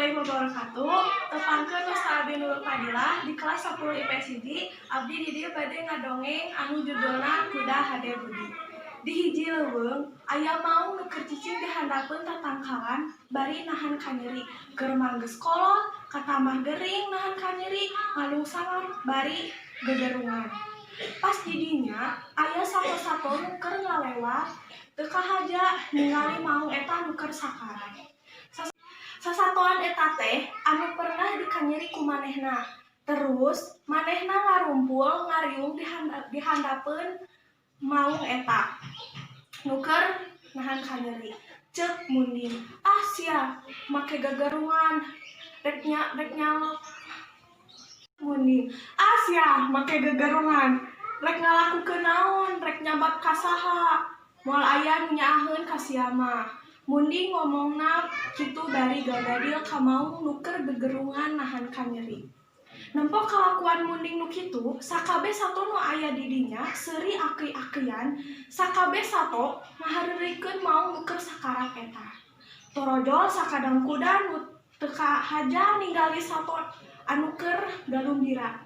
Warahmatullahi wabarakatuh. Tepangkeun Ustaz Nur Fadilah di kelas 10 IPSD. Abdi di dieu bade ngadongeng anu judulna Kuda Hade Budi. Di hiji leuweung aya maung nu keur cicing dihandapeun tatangkalan bari nahan kanyeri. Keur manggeus kolot, katamah gering nahan kanyeri, ngalungsangan bari gegerungan. Pas di dinya aya sato-sato nu keur ngalewat teu kahaja ningali maung eta nu keur sakarat. Sasatoan eta teh anu pernah dikanyeri ku manehna. Terus manehna ngarumpul ngariung dihandapeun maung eta nu keur nahan kanyeri. Ceuk munding, "Ah sia, make gegerungan rek nyalok." Munding, "Ah sia, make gegerungan rek ngalakukeun naon, rek nyabab ka saha? Moal aya nu nyaaheun ka sia mah." Munding ngomongna kitu bari gagadil ka maung nu keur gegerungan nahan kanyeri. Nempo kalakuan munding nu kitu, sakabeh sato nu aya di dinya seuri akei-akeian, sakabeh sato ngahareurikeun maung nu keur sakarat eta. Torojol sakadang kuda nu teu kahaja ningali sato anu keur galumbira.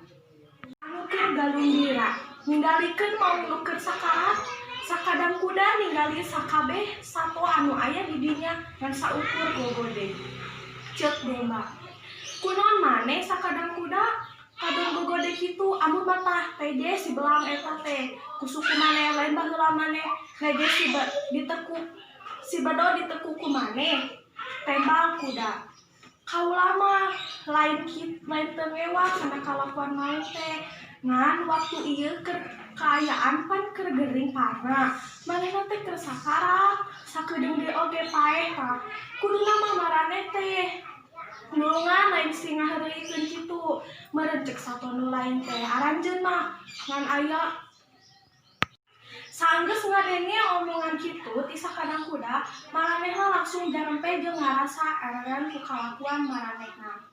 Ninggalikeun maung nu keur sakarat, sakadang kuda ningali sakabeh sato anu aya di dinya ngan saukur gogode. Ceuk domba, kunaon maneh sakadang kuda kadung gogode kitu, anu batah teje si belang eta teh kusuku maneh lain baheula maneh neje si bedo ditekuk ku maneh tembal kuda. Kaula mah lain teu ngewah kana kalakuan maung teh, ngan waktu ieu keur kaayaan pan keur gering parna, manehna teh keur sakarat, sakedeung deui oge paeh tah. Kuduna mah maraneh teh nulungan lain si ngahareurikeun kitu, meureun ceuk sato nu lain teh aranjeun mah ngan aya. Saenggeus ngadenge omongan kitu ti sakadang kuda, maranehna langsung jarempe jeung ngarasa eregan ku kalakuan maranehna.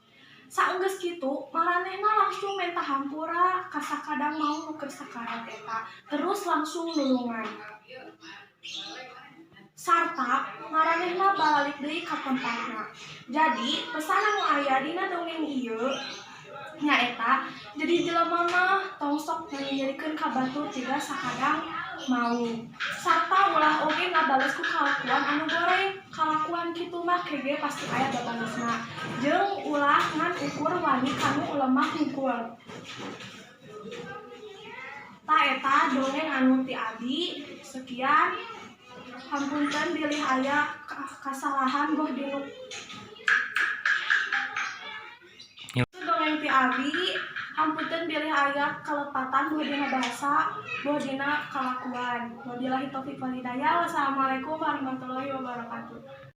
Saenggeus kitu, maranehna langsung menta hampura ka sakadang maung nu keur sakarat eta, terus langsung nulungan. Sarta maranehna balik deui ka tempatna. Jadi, pesan anu aya dina dongeng ieu nyaeta, jadi jelema mah tong sok nyadikeun ka batur jiga sakadang maung. Sarta ulah oge ngabales ku kalakuan anu goreng. Kalakuan kitu mah kege pasti aya babalesna. Jeung ulah ngan ukur wani kanu lemah hungkul. Ta eta dongeng anu ti Abi. Sekian. Hampunten bilih aya kasalahan boh dinu. Dongeng ti Abi. Hampunten bilih aya kalepatan boh dina bahasa, boh dina kalakuan. Wabillahi taufiq wal hidayah. Wassalamualaikum warahmatullahi wabarakatuh.